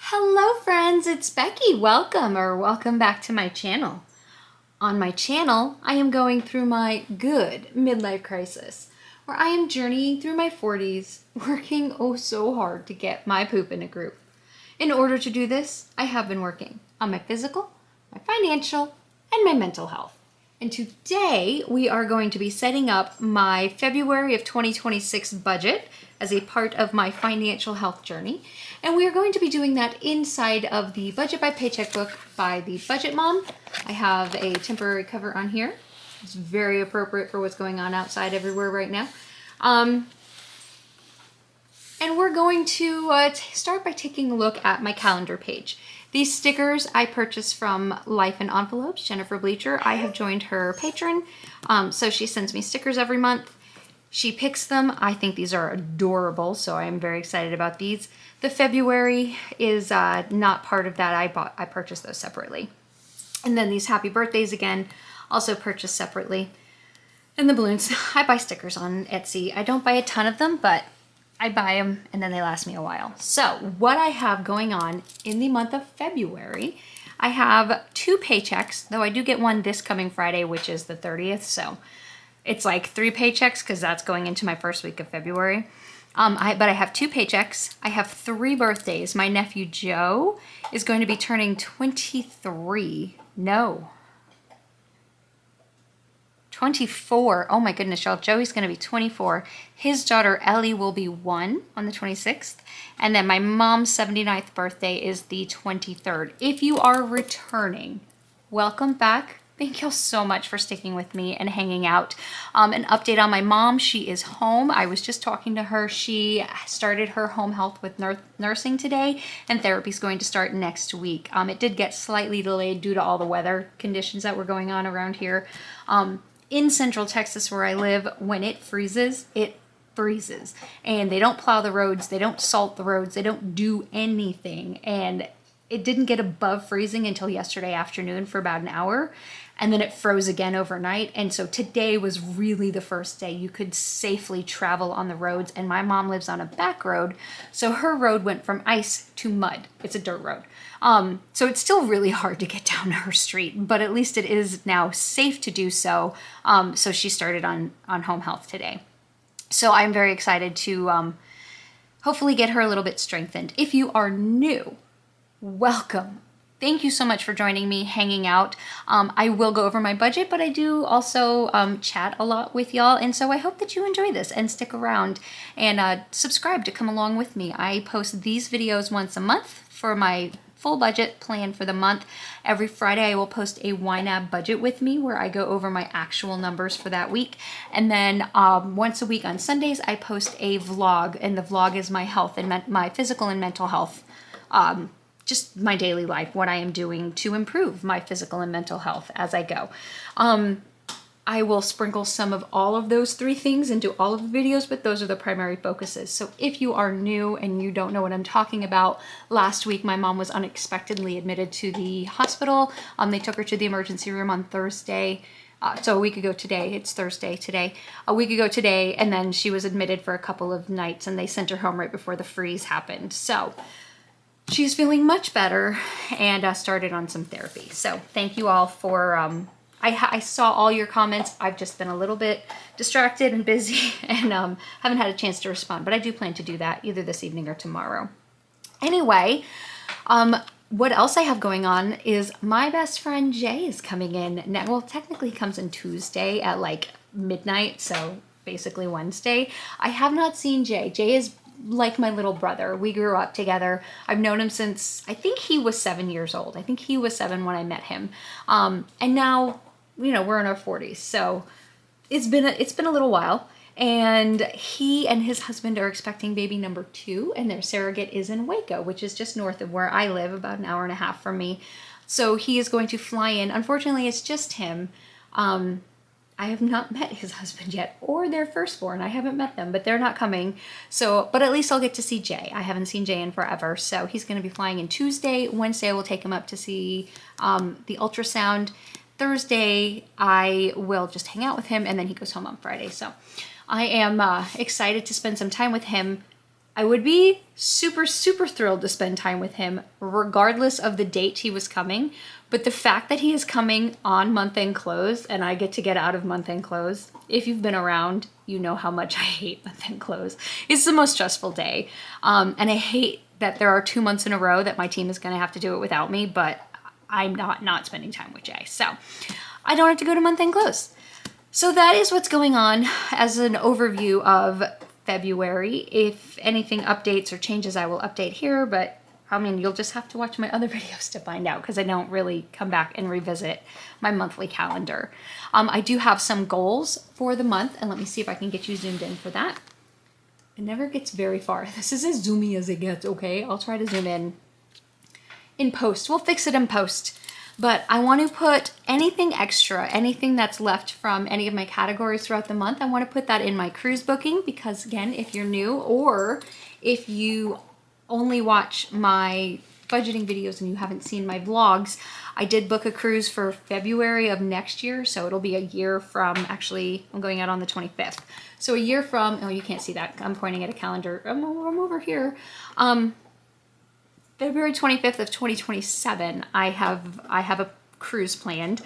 Hello friends, it's Becky. Welcome back to my channel. On my channel, I am going through my good midlife crisis, where I am journeying through my 40s, working oh so hard to get my poop in a group. In order to do this, I have been working on my physical, my financial, and my mental health. And today we are going to be setting up my February of 2026 budget as a part of my financial health journey. And we are going to be doing that inside of the Budget by Paycheck book by the Budget Mom. I have a temporary cover on here. It's very appropriate for what's going on outside everywhere right now. And we're going to start by taking a look at my calendar page. These stickers I purchased from Life in Envelopes, Jennifer Bleacher. I have joined her Patreon, so she sends me stickers every month. She picks them. I think these are adorable, so I am very excited about these. The February is not part of that. I purchased those separately. And then these happy birthdays again, also purchased separately. And the balloons, I buy stickers on Etsy. I don't buy a ton of them, but I buy them and then they last me a while. So what I have going on in the month of February, I have 2 paychecks, though I do get one this coming Friday, which is the 30th. So it's like 3 paychecks because that's going into my first week of February. But I have 2 paychecks. I have 3 birthdays. My nephew Joe is going to be turning 23. No. 24. Oh my goodness, y'all. Joey's going to be 24. His daughter Ellie will be 1 on the 26th. And then my mom's 79th birthday is the 23rd. If you are returning, welcome back. Thank y'all so much for sticking with me and hanging out. An update on my mom. She is home. I was just talking to her. She started her home health with nursing today, and therapy is going to start next week. It did get slightly delayed due to all the weather conditions that were going on around here. In Central Texas where I live, when it freezes, and they don't plow the roads, they don't salt the roads, they don't do anything, and it didn't get above freezing until yesterday afternoon for about an hour, and then it froze again overnight. And so today was really the first day you could safely travel on the roads, and my mom lives on a back road, so her road went from ice to mud. It's a dirt road. So it's still really hard to get down her street, but at least it is now safe to do so. So she started on home health today. So I'm very excited to hopefully get her a little bit strengthened. If you are new, welcome. Thank you so much for joining me, hanging out. I will go over my budget, but I do also chat a lot with y'all. And so I hope that you enjoy this and stick around and subscribe to come along with me. I post these videos once a month for my full budget plan for the month. Every Friday I will post a YNAB budget with me where I go over my actual numbers for that week. And then once a week on Sundays I post a vlog, and the vlog is my health and my physical and mental health. Just my daily life, what I am doing to improve my physical and mental health as I go. I will sprinkle some of all of those 3 things into all of the videos, but those are the primary focuses. So if you are new and you don't know what I'm talking about, last week my mom was unexpectedly admitted to the hospital. They took her to the emergency room on Thursday. So a week ago today, it's Thursday today, a week ago today, and then she was admitted for a couple of nights and they sent her home right before the freeze happened. So she's feeling much better and started on some therapy. So thank you all for, I saw all your comments. I've just been a little bit distracted and busy and haven't had a chance to respond, but I do plan to do that either this evening or tomorrow. Anyway, what else I have going on is my best friend Jay is coming in now. Well, technically he comes in Tuesday at like midnight, so basically Wednesday. I have not seen Jay. Jay is like my little brother. We grew up together. I've known him since I think he was 7 years old. I think he was 7 when I met him. And now, you know, we're in our 40s. So it's been a little while. And he and his husband are expecting baby number 2, and their surrogate is in Waco, which is just north of where I live, about an hour and a half from me. So he is going to fly in. Unfortunately, it's just him. I have not met his husband yet, or their firstborn. I haven't met them, but they're not coming. So, but at least I'll get to see Jay. I haven't seen Jay in forever. So he's going to be flying in Tuesday. Wednesday, I will take him up to see the ultrasound. Thursday, I will just hang out with him, and then he goes home on Friday. So I am excited to spend some time with him. I would be super, super thrilled to spend time with him regardless of the date he was coming. But the fact that he is coming on month-end close and I get to get out of month-end close, if you've been around, you know how much I hate month-end close. It's the most stressful day. And I hate that there are 2 months in a row that my team is going to have to do it without me, but I'm not spending time with Jay. So I don't have to go to month-end close. So that is what's going on as an overview of February. If anything updates or changes, I will update here, but I mean, you'll just have to watch my other videos to find out because I don't really come back and revisit my monthly calendar. I do have some goals for the month, and let me see if I can get you zoomed in for that. It never gets very far. This is as zoomy as it gets, okay? I'll try to zoom in post. We'll fix it in post. But I want to put anything extra, anything that's left from any of my categories throughout the month, I want to put that in my cruise booking because, again, if you're new or if you only watch my budgeting videos and you haven't seen my vlogs, I did book a cruise for February of next year, so it'll be a year from, actually, I'm going out on the 25th. So a year from, oh, you can't see that. I'm pointing at a calendar. I'm over here. February 25th of 2027, I have a cruise planned.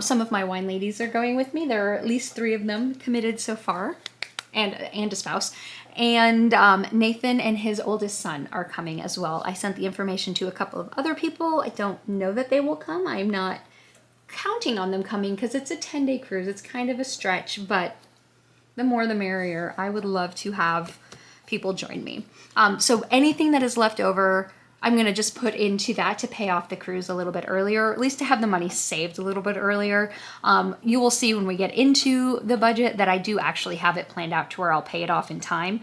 Some of my wine ladies are going with me. There are at least 3 of them committed so far, and a spouse. And Nathan and his oldest son are coming as well. I sent the information to a couple of other people. I don't know that they will come. I'm not counting on them coming because it's a 10-day cruise. It's kind of a stretch, but the more the merrier. I would love to have people join me. So anything that is left over, I'm going to just put into that to pay off the cruise a little bit earlier, or at least to have the money saved a little bit earlier. You will see when we get into the budget that I do actually have it planned out to where I'll pay it off in time.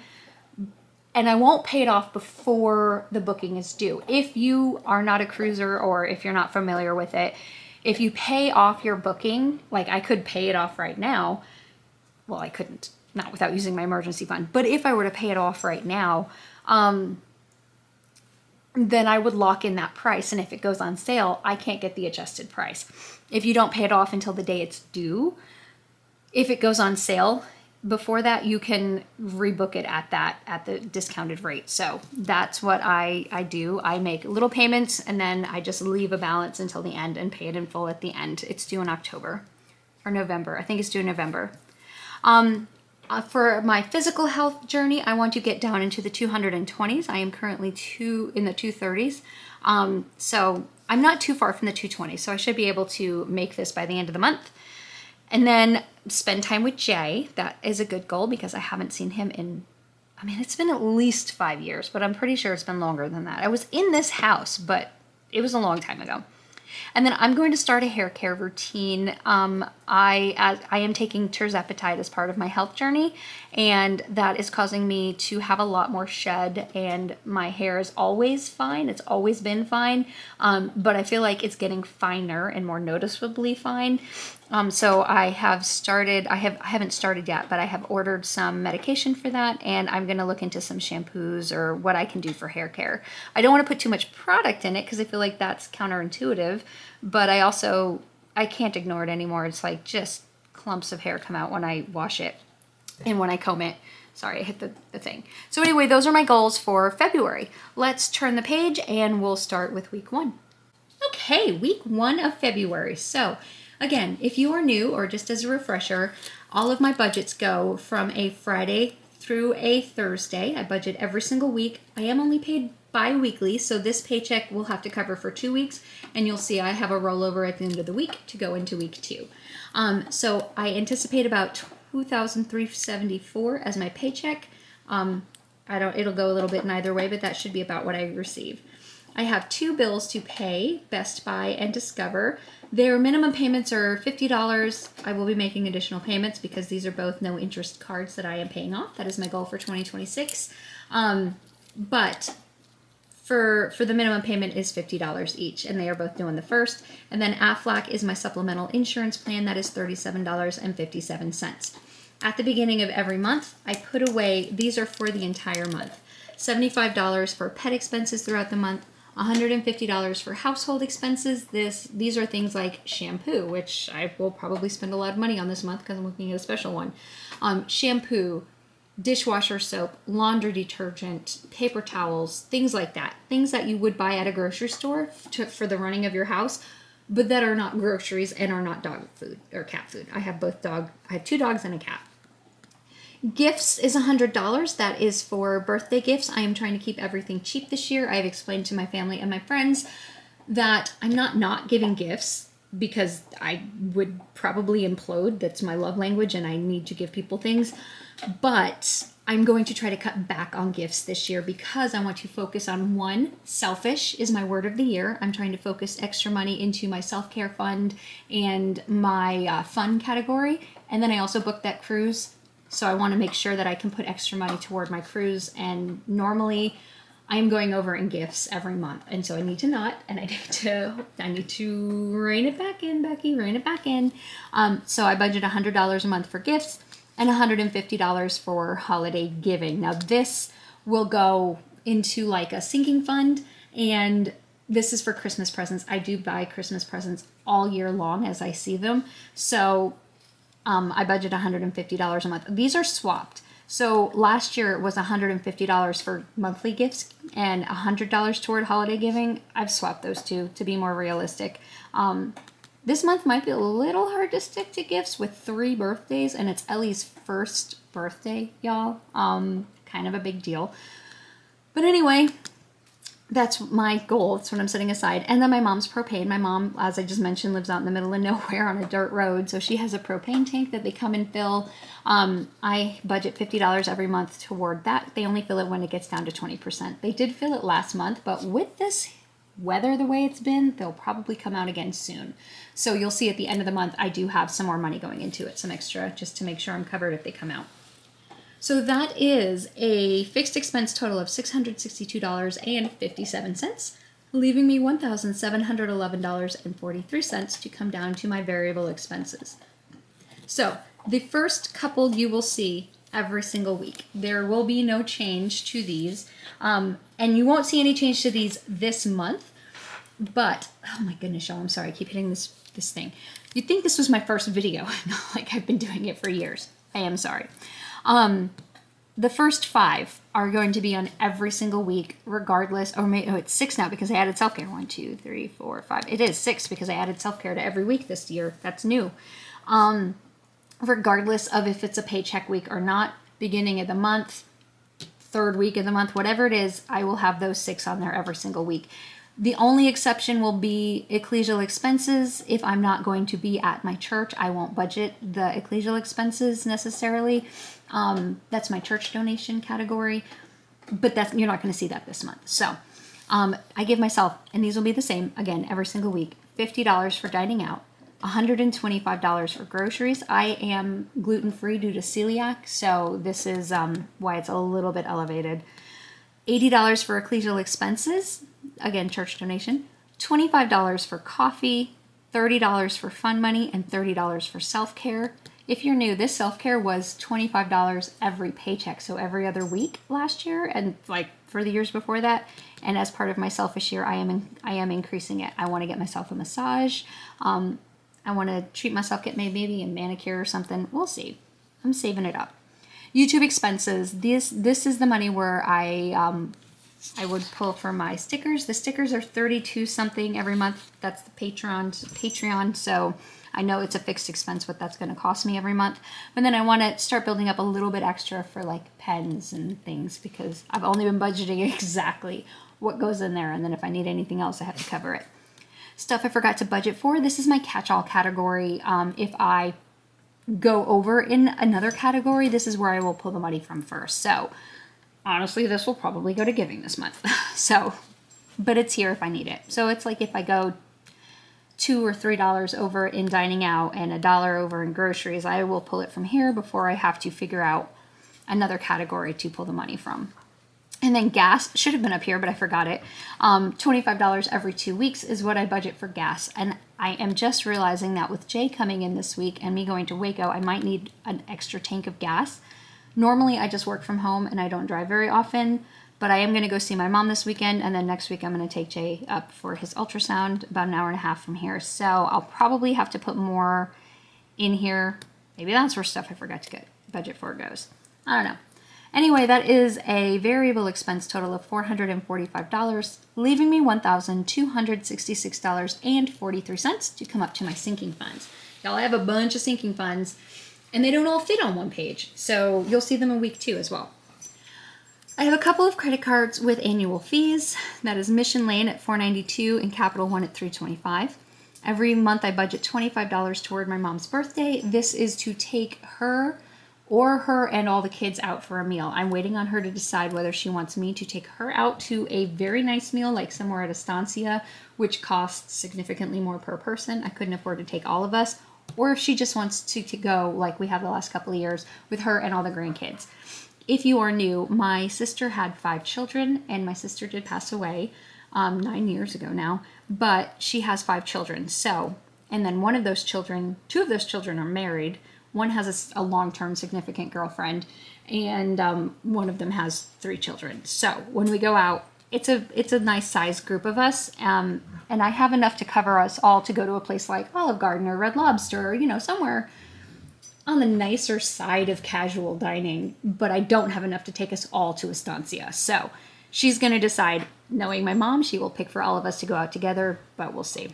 And I won't pay it off before the booking is due. If you are not a cruiser or if you're not familiar with it, if you pay off your booking, like I could pay it off right now. Well, I couldn't, not without using my emergency fund. But if I were to pay it off right now, then I would lock in that price. And if it goes on sale, I can't get the adjusted price. If you don't pay it off until the day it's due, if it goes on sale before that, you can rebook it at the discounted rate. So that's what I do. I make little payments and then I just leave a balance until the end and pay it in full at the end. It's due in October or November. I think it's due in November. For my physical health journey, I want to get down into the 220s. I am currently in the 230s. So I'm not too far from the 220s. So I should be able to make this by the end of the month. And then spend time with Jay. That is a good goal because I haven't seen him in, I mean, it's been at least 5 years, but I'm pretty sure it's been longer than that. I was in this house, but it was a long time ago. And then I'm going to start a hair care routine. I am taking tirzepatide as part of my health journey, and that is causing me to have a lot more shed, and my hair is always fine. It's always been fine, but I feel like it's getting finer and more noticeably fine. So I haven't started yet, but I have ordered some medication for that, and I'm going to look into some shampoos or what I can do for hair care. I don't want to put too much product in it because I feel like that's counterintuitive, but I can't ignore it anymore. It's like just clumps of hair come out when I wash it and when I comb it. Sorry, I hit the thing. So anyway, those are my goals for February. Let's turn the page and we'll start with week 1. Okay, week 1 of February. So again, if you are new or just as a refresher, all of my budgets go from a Friday through a Thursday. I budget every single week. I am only paid bi-weekly, so this paycheck will have to cover for 2 weeks, and you'll see I have a rollover at the end of the week to go into week 2. So I anticipate about $2,374 as my paycheck. It'll go a little bit in either way, but that should be about what I receive. I have 2 bills to pay, Best Buy and Discover. Their minimum payments are $50. I will be making additional payments because these are both no interest cards that I am paying off. That is my goal for 2026. But for the minimum payment is $50 each, and they are both due on the 1st. And then Aflac is my supplemental insurance plan. That is $37.57. At the beginning of every month, I put away, these are for the entire month, $75 for pet expenses throughout the month, $150 for household expenses. These are things like shampoo, which I will probably spend a lot of money on this month because I'm looking at a special one. Shampoo, dishwasher soap, laundry detergent, paper towels, things like that. Things that you would buy at a grocery store for the running of your house, but that are not groceries and are not dog food or cat food. I have I have 2 dogs and a cat. Gifts is $100. That is for birthday gifts. I am trying to keep everything cheap this year. I've explained to my family and my friends that I'm not giving gifts because I would probably implode. That's my love language and I need to give people things. But I'm going to try to cut back on gifts this year because I want to focus on one, selfish is my word of the year. I'm trying to focus extra money into my self-care fund and my fun category. And then I also booked that cruise. So I want to make sure that I can put extra money toward my cruise. And normally I'm going over in gifts every month. And so I need to not, and I need to rein it back in, Becky, rein it back in. So I budget $100 a month for gifts and $150 for holiday giving. Now this will go into like a sinking fund, and this is for Christmas presents. I do buy Christmas presents all year long as I see them. So I budget $150 a month. These are swapped. So last year it was $150 for monthly gifts and $100 toward holiday giving. I've swapped those two to be more realistic. This month might be a little hard to stick to gifts with 3 birthdays, and it's Ellie's first birthday, y'all. Kind of a big deal. But anyway, that's my goal. That's what I'm setting aside. And then my mom's propane. My mom, as I just mentioned, lives out in the middle of nowhere on a dirt road. So she has a propane tank that they come and fill. I budget $50 every month toward that. They only fill it when it gets down to 20%. They did fill it last month, but with this weather the way it's been, they'll probably come out again soon. So you'll see at the end of the month, I do have some more money going into it, some extra, just to make sure I'm covered if they come out. So that is a fixed expense total of $662.57, leaving me $1,711.43 to come down to my variable expenses. So the first couple you will see every single week. There will be no change to these, and you won't see any change to these this month, but, oh my goodness, y'all, I'm sorry, I keep hitting this thing. You'd think this was my first video, like I've been doing it for years. I am sorry. The first 5 are going to be on every single week, regardless, or maybe, it's 6 now because I added self-care. 1, 2, 3, 4, 5. It is 6 because I added self-care to every week this year. That's new. Regardless of if it's a paycheck week or not, beginning of the month, 3rd week of the month, whatever it is, I will have those 6 on there every single week. The only exception will be ecclesial expenses. If I'm not going to be at my church, I won't budget the ecclesial expenses necessarily. That's my church donation category, but you're not going to see that this month. So I give myself, and these will be the same, again, every single week, $50 for dining out, $125 for groceries. I am gluten-free due to celiac, so this is why it's a little bit elevated. $80 for ecclesial expenses, again, church donation, $25 for coffee, $30 for fun money, and $30 for self-care. If you're new, this self-care was $25 every paycheck, so every other week last year, and like for the years before that. And as part of my selfish year, I am increasing it. I want to get myself a massage. I want to treat myself, get maybe a manicure or something. We'll see. I'm saving it up. YouTube expenses. This is the money where I would pull for my stickers. The stickers are $32 something every month. That's the Patreon. So I know it's a fixed expense what that's going to cost me every month. But then I want to start building up a little bit extra for like pens and things because I've only been budgeting exactly what goes in there. And then if I need anything else, I have to cover it. Stuff I forgot to budget for. This is my catch-all category. If I go over in another category, this is where I will pull the money from first. So honestly, this will probably go to giving this month. But it's here if I need it. So it's like if I go $2 or $3 over in dining out and $1 over in groceries, I will pull it from here before I have to figure out another category to pull the money from. And then gas should have been up here, but I forgot it. $25 every 2 weeks is what I budget for gas. And I am just realizing that with Jay coming in this week and me going to Waco, I might need an extra tank of gas. Normally, I just work from home and I don't drive very often, but I am going to go see my mom this weekend. And then next week, I'm going to take Jay up for his ultrasound about an hour and a half from here. So I'll probably have to put more in here. Maybe that's where stuff I forgot to budget for goes. I don't know. Anyway, that is a variable expense total of $445, leaving me $1,266.43 to come up to my sinking funds. Y'all, I have a bunch of sinking funds, and they don't all fit on one page, so you'll see them in week 2 as well. I have a couple of credit cards with annual fees. That is Mission Lane at $492 and Capital One at $325. Every month I budget $25 toward my mom's birthday. This is to take her and all the kids out for a meal. I'm waiting on her to decide whether she wants me to take her out to a very nice meal, like somewhere at Estancia, which costs significantly more per person. I couldn't afford to take all of us. Or if she just wants to go, like we have the last couple of years, with her and all the grandkids. If you are new, my sister had 5 children, and my sister did pass away 9 years ago now, but she has 5 children. So, and then 2 of those children are married. One has a long-term significant girlfriend, and one of them has 3 children. So when we go out, it's a nice sized group of us, and I have enough to cover us all to go to a place like Olive Garden or Red Lobster, or, somewhere on the nicer side of casual dining, but I don't have enough to take us all to Estancia. So she's going to decide, knowing my mom, she will pick for all of us to go out together, but we'll see.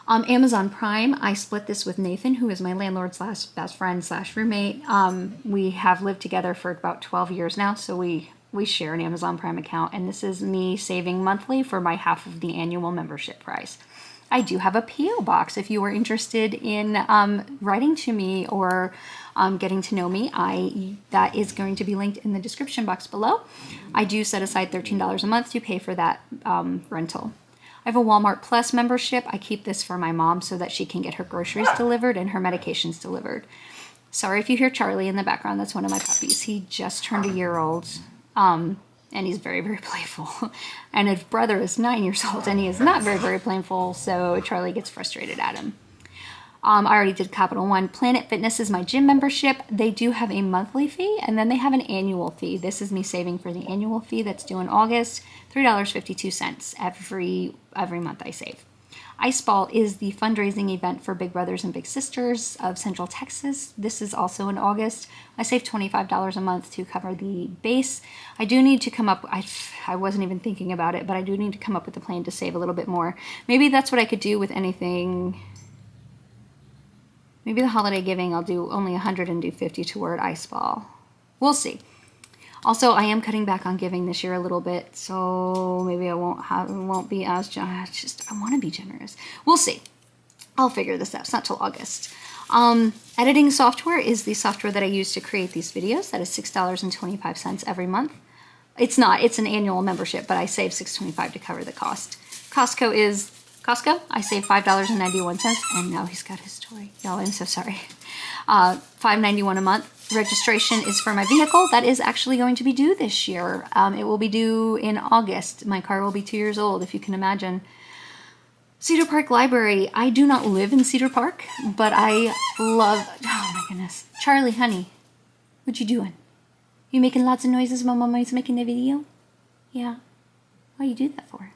Amazon Prime, I split this with Nathan, who is my landlord / best friend / roommate. We have lived together for about 12 years now, so we share an Amazon Prime account, and this is me saving monthly for my half of the annual membership price. I do have a P.O. box if you are interested in writing to me or getting to know me. That is going to be linked in the description box below. I do set aside $13 a month to pay for that rental. I have a Walmart Plus membership. I keep this for my mom so that she can get her groceries delivered and her medications delivered. Sorry if you hear Charlie in the background. That's one of my puppies. He just turned a year old, and he's very, very playful. And his brother is 9 years old, and he is not very, very playful, so Charlie gets frustrated at him. I already did Capital One. Planet Fitness is my gym membership. They do have a monthly fee, and then they have an annual fee. This is me saving for the annual fee that's due in August, $3.52 every month I save. Ice Ball is the fundraising event for Big Brothers and Big Sisters of Central Texas. This is also in August. I save $25 a month to cover the base. I do need to come up, I wasn't even thinking about it, but I do need to come up with a plan to save a little bit more. Maybe that's what I could do with anything. Maybe the holiday giving, I'll do only 100 and do 50 toward Ice Ball. We'll see. Also, I am cutting back on giving this year a little bit, so maybe I won't be as generous. I want to be generous. We'll see. I'll figure this out. It's not till August. Editing software is the software that I use to create these videos. That is $6.25 every month. It's not. It's an annual membership, but I save $6.25 to cover the cost. Costco, I save $5.91, and now he's got his toy. Y'all, I'm so sorry. $5.91 a month. Registration is for my vehicle. That is actually going to be due this year. It will be due in August. My car will be 2 years old, if you can imagine. Cedar Park Library. I do not live in Cedar Park, but I love... Oh, my goodness. Charlie, honey, what you doing? You making lots of noises while Mama's making the video? Yeah. Why you do that for?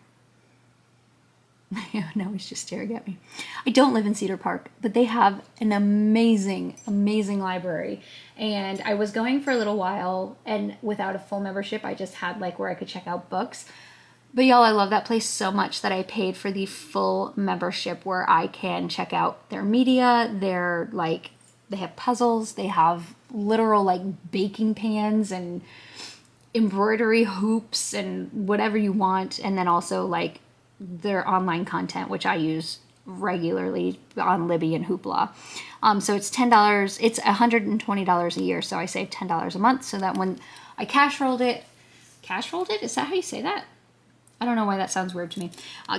Now he's just staring at me. I don't live in Cedar Park, but they have an amazing, amazing library. And I was going for a little while, and without a full membership, I just had like where I could check out books. But y'all, I love that place so much that I paid for the full membership where I can check out their media. They have puzzles. They have literal like baking pans and embroidery hoops and whatever you want. And then also like their online content, which I use regularly on Libby and Hoopla. So it's $10. It's $120 a year. So I save $10 a month so that when I cash rolled it, is that how you say that? I don't know why that sounds weird to me.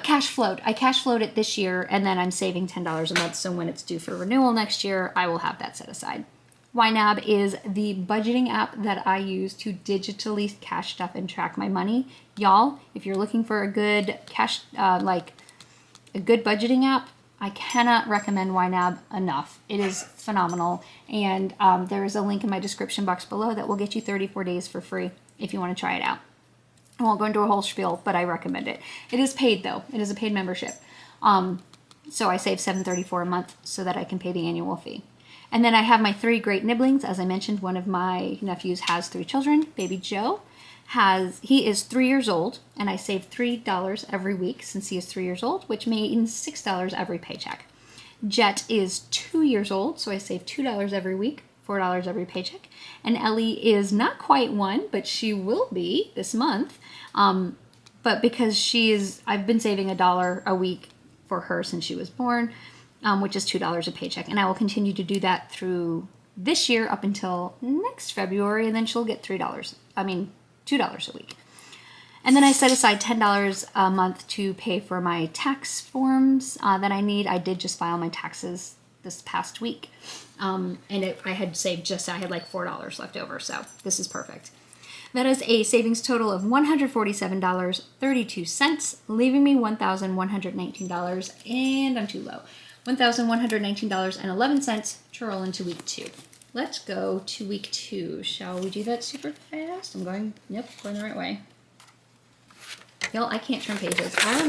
Cash flowed. I cash flowed it this year, and then I'm saving $10 a month. So when it's due for renewal next year, I will have that set aside. YNAB is the budgeting app that I use to digitally cash stuff and track my money. Y'all, if you're looking for a good cash, a good budgeting app, I cannot recommend YNAB enough. It is phenomenal. And there is a link in my description box below that will get you 34 days for free if you want to try it out. I won't go into a whole spiel, but I recommend it. It is paid though. It is a paid membership. So I save $7.34 a month so that I can pay the annual fee. And then I have my 3 great nibblings. As I mentioned, one of my nephews has 3 children. Baby Joe he is 3 years old, and I save $3 every week since he is 3 years old, which means $6 every paycheck. Jet is 2 years old, so I save $2 every week, $4 every paycheck. And Ellie is not quite 1, but she will be this month. But because I've been saving $1 a week for her since she was born, which is $2 a paycheck. And I will continue to do that through this year up until next February, and then she'll get $2 a week. And then I set aside $10 a month to pay for my tax forms that I need. I did just file my taxes this past week. I had like $4 left over, so this is perfect. That is a savings total of $147.32, leaving me $1,119, and I'm too low. $1,119.11 to roll into week 2. Let's go to week 2. Shall we do that super fast? Going the right way. Y'all, I can't turn pages. I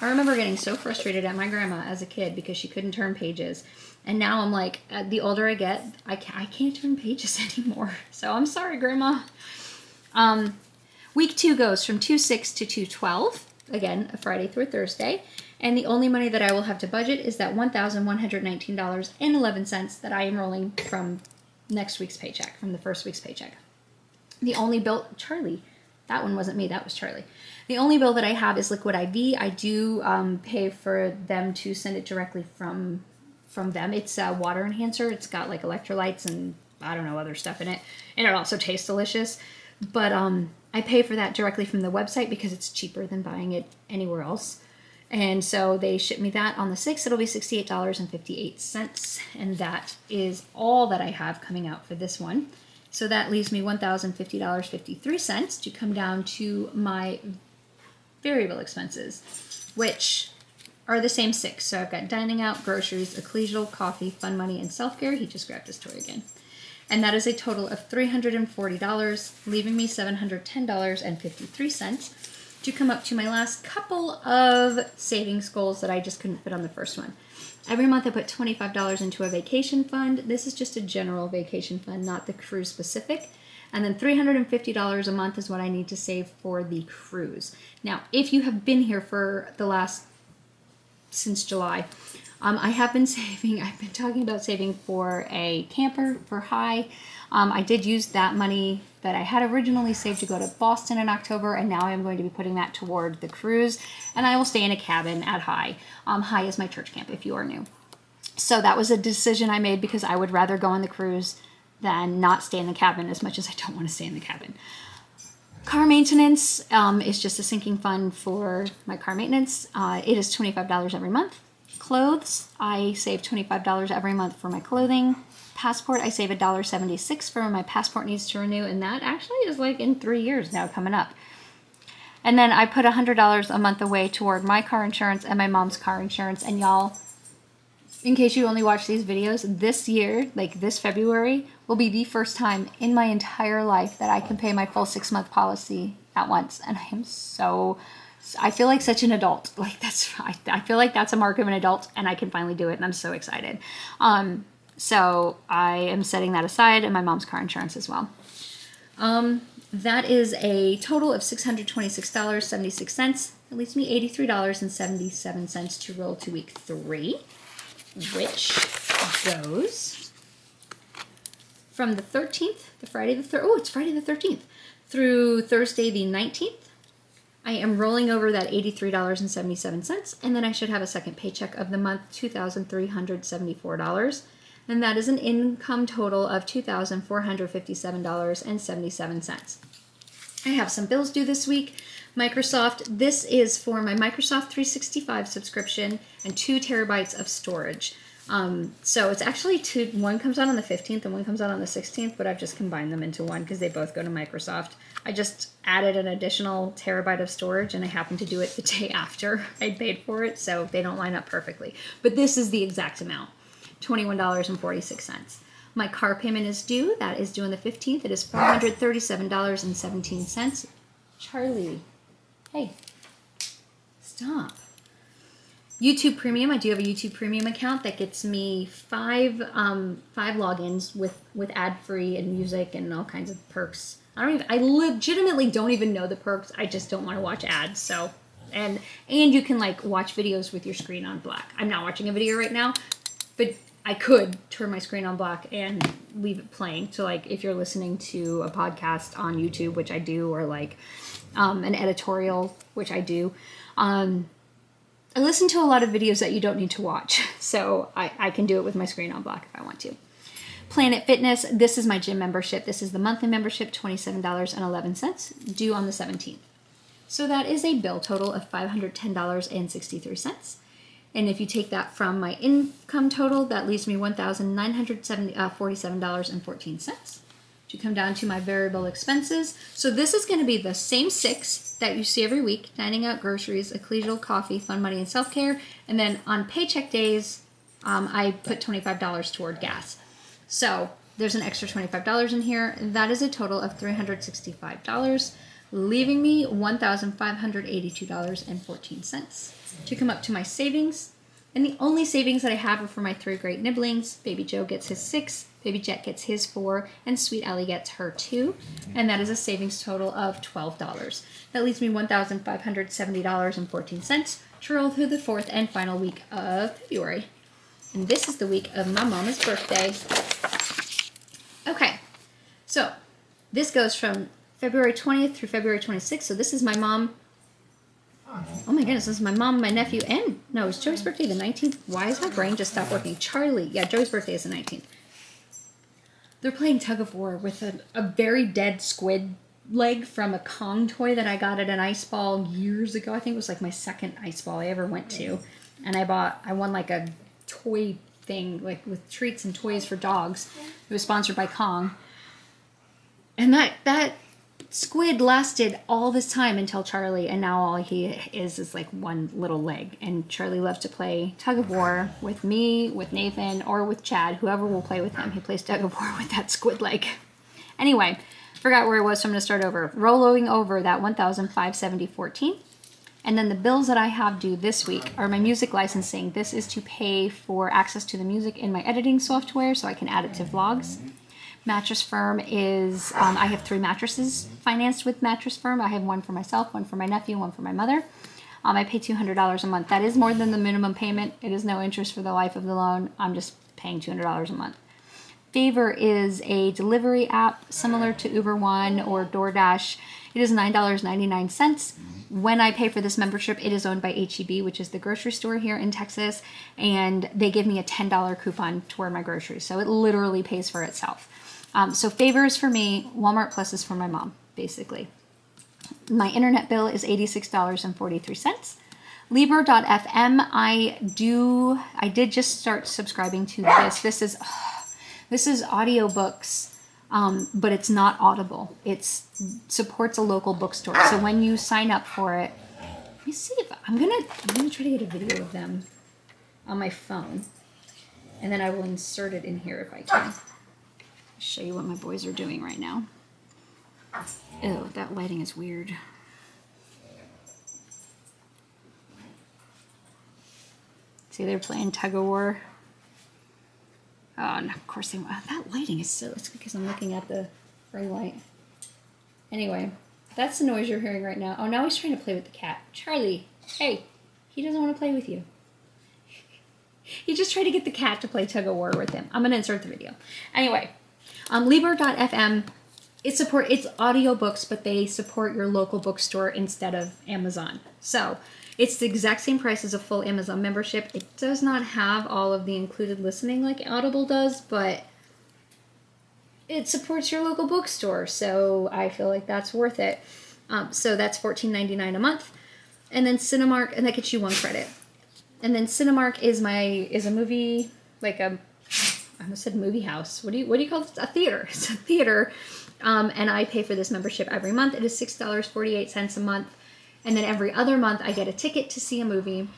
remember getting so frustrated at my grandma as a kid because she couldn't turn pages. And now I'm like, the older I get, I can't turn pages anymore. So I'm sorry, Grandma. Week 2 goes from 2/6 to 2/12. Again, a Friday through Thursday. And the only money that I will have to budget is that $1,119.11 that I am rolling from next week's paycheck, from the first week's paycheck. The only bill, Charlie, that one wasn't me, that was Charlie. The only bill that I have is Liquid IV. I do pay for them to send it directly from them. It's a water enhancer. It's got like electrolytes and I don't know, other stuff in it. And it also tastes delicious. But I pay for that directly from the website because it's cheaper than buying it anywhere else. And so they ship me that on the 6th. It'll be $68.58. And that is all that I have coming out for this one. So that leaves me $1,050.53 to come down to my variable expenses, which are the same 6. So I've got dining out, groceries, ecclesial, coffee, fun money, and self-care. He just grabbed his toy again. And that is a total of $340, leaving me $710.53 to come up to my last couple of savings goals that I just couldn't fit on the first one. Every month I put $25 into a vacation fund. This is just a general vacation fund, not the cruise specific. And then $350 a month is what I need to save for the cruise. Now, if you have been here for since July, I have been saving. I've been talking about saving for a camper for High. I did use that money that I had originally saved to go to Boston in October, and now I'm going to be putting that toward the cruise, and I will stay in a cabin at High. High is my church camp if you are new. So that was a decision I made because I would rather go on the cruise than not stay in the cabin as much as I don't want to stay in the cabin. Car maintenance is just a sinking fund for my car maintenance. It is $25 every month. Clothes, I save $25 every month for my clothing. Passport, I save $1.76 for when my passport needs to renew, and that actually is like in 3 years now coming up. And then I put $100 a month away toward my car insurance and my mom's car insurance. And y'all, in case you only watch these videos, this year, like this February, will be the first time in my entire life that I can pay my full 6-month policy at once. And I feel like such an adult. Like I feel like that's a mark of an adult, and I can finally do it, and I'm so excited. So I am setting that aside, and my mom's car insurance as well. That is a total of $626.76. That leaves me $83.77 to roll to week 3, which goes from the 13th, it's Friday the 13th, through Thursday the 19th. I am rolling over that $83.77, and then I should have a second paycheck of the month, $2,374. And that is an income total of $2,457.77. I have some bills due this week. Microsoft, this is for my Microsoft 365 subscription and 2 terabytes of storage. So it's actually one comes out on the 15th and one comes out on the 16th, but I've just combined them into one because they both go to Microsoft. I just added an additional terabyte of storage, and I happened to do it the day after I paid for it, so they don't line up perfectly. But this is the exact amount, $21.46. My car payment is due. That is due on the 15th. It is $437.17. Charlie, hey, stop. YouTube Premium. I do have a YouTube Premium account that gets me five logins with ad-free and music and all kinds of perks. I legitimately don't even know the perks. I just don't want to watch ads. So, and you can like watch videos with your screen on black. I'm not watching a video right now, but I could turn my screen on black and leave it playing. So like if you're listening to a podcast on YouTube, which I do, or like an editorial, which I do, I listen to a lot of videos that you don't need to watch. So I can do it with my screen on black if I want to. Planet Fitness, this is my gym membership. This is the monthly membership, $27.11, due on the 17th. So that is a bill total of $510.63. And if you take that from my income total, that leaves me $1,947.14. To come down to my variable expenses. So this is going to be the same 6 that you see every week: dining out, groceries, ecclesial, coffee, fun, money, and self-care. And then on paycheck days, I put $25 toward gas. So there's an extra $25 in here. That is a total of $365, leaving me $1,582.14 to come up to my savings. And the only savings that I have are for my 3 great nibblings. Baby Joe gets his 6, Baby Jet gets his 4, and Sweet Ellie gets her 2. And that is a savings total of $12. That leaves me $1,570.14 to roll through the 4th and final week of February. And this is the week of my mama's birthday. Okay, so this goes from February 20th through February 26th. So this is my mom. Oh my goodness, this is my mom, my nephew, and no, it's Joey's birthday the 19th. Why is my brain just stopped working? Charlie, yeah, Joey's birthday is the 19th. They're playing tug of war with a very dead squid leg from a Kong toy that I got at an ice ball years ago. I think it was like my second ice ball I ever went to. And I won like a toy thing, like with treats and toys for dogs. It was sponsored by Kong. And that squid lasted all this time until Charlie, and now all he is like one little leg. And Charlie loves to play tug of war with me, with Nathan, or with Chad, whoever will play with him. He plays tug of war with that squid leg. Anyway, forgot where I was, so I'm going to start over. Rolling over that $1,570.14. And then the bills that I have due this week are my music licensing. This is to pay for access to the music in my editing software so I can add it to vlogs. Mattress Firm is, I have 3 mattresses financed with Mattress Firm. I have one for myself, one for my nephew, one for my mother. I pay $200 a month. That is more than the minimum payment. It is no interest for the life of the loan. I'm just paying $200 a month. Favor is a delivery app similar to Uber One or DoorDash. It is $9.99. When I pay for this membership, it is owned by H-E-B, which is the grocery store here in Texas, and they give me a $10 coupon toward my groceries. So it literally pays for itself. So Favor is for me, Walmart Plus is for my mom, basically. My internet bill is $86.43. Libro.fm, I did just start subscribing to this. This is audiobooks, but it's not Audible. It supports a local bookstore. So when you sign up for it, let me see if I'm gonna try to get a video of them on my phone, and then I will insert it in here if I can. Show you what my boys are doing right now. Ew, that lighting is weird. See, they're playing tug of war. Oh, and of course they. That lighting is so. It's because I'm looking at the ring light. Anyway, that's the noise you're hearing right now. Oh, now he's trying to play with the cat. Charlie, hey, he doesn't want to play with you. He just tried to get the cat to play tug of war with him. I'm gonna insert the video. Anyway. Libro.fm, it's audiobooks, but they support your local bookstore instead of Amazon. So it's the exact same price as a full Amazon membership. It does not have all of the included listening like Audible does, but it supports your local bookstore. So I feel like that's worth it. So that's $14.99 a month. And then Cinemark, and that gets you 1 credit. And then Cinemark is a movie, like I almost said movie house. What do you call it? A theater. It's a theater. And I pay for this membership every month. It is $6.48 a month. And then every other month I get a ticket to see a movie.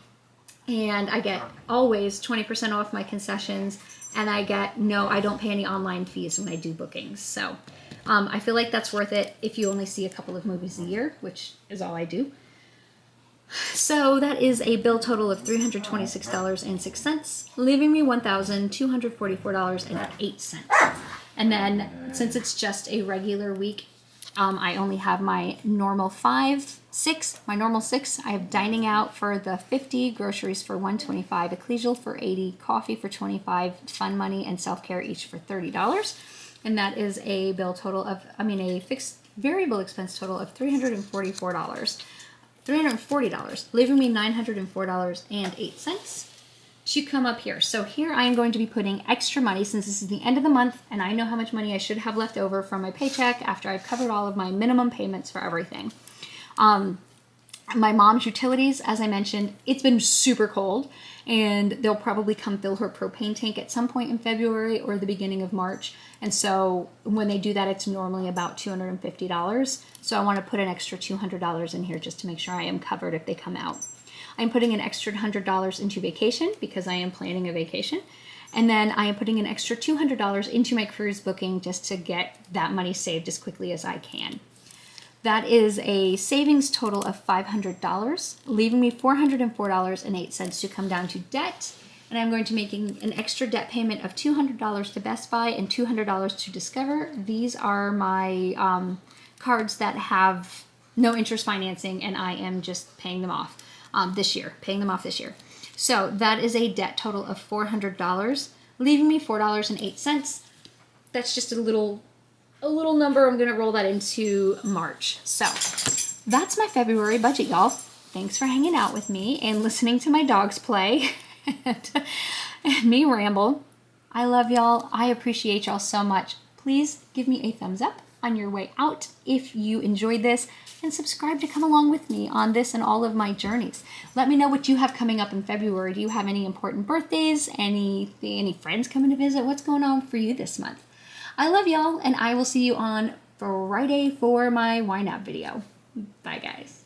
And I get always 20% off my concessions. And I don't pay any online fees when I do bookings. So I feel like that's worth it if you only see a couple of movies a year, which is all I do. So that is a bill total of $326.06, leaving me $1,244.08. And then since it's just a regular week, I only have my normal normal six. I have dining out for the 50, groceries for 125, ecclesial for 80, coffee for 25, fun money and self-care each for $30. And that is a bill total of, a fixed variable expense total of $340, leaving me $904.08. Should come up here. So here I am going to be putting extra money since this is the end of the month and I know how much money I should have left over from my paycheck after I've covered all of my minimum payments for everything. My mom's utilities, as I mentioned, it's been super cold and they'll probably come fill her propane tank at some point in February or the beginning of March. And so when they do that, it's normally about $250. So I want to put an extra $200 in here just to make sure I am covered if they come out. I'm putting an extra $100 into vacation because I am planning a vacation. And then I am putting an extra $200 into my cruise booking just to get that money saved as quickly as I can. That is a savings total of $500, leaving me $404.08 to come down to debt. And I'm going to be making an extra debt payment of $200 to Best Buy and $200 to Discover. These are my cards that have no interest financing and I am just paying them off. This year. So that is a debt total of $400, leaving me $4.08. That's just a little number. I'm going to roll that into March. So that's my February budget, y'all. Thanks for hanging out with me and listening to my dogs play and me ramble. I love y'all. I appreciate y'all so much. Please give me a thumbs up on your way out if you enjoyed this, and subscribe to come along with me on this and all of my journeys. Let me know what you have coming up in February. Do you have any important birthdays? Any friends coming to visit? What's going on for you this month? I love y'all, and I will see you on Friday for my wind up video. Bye, guys.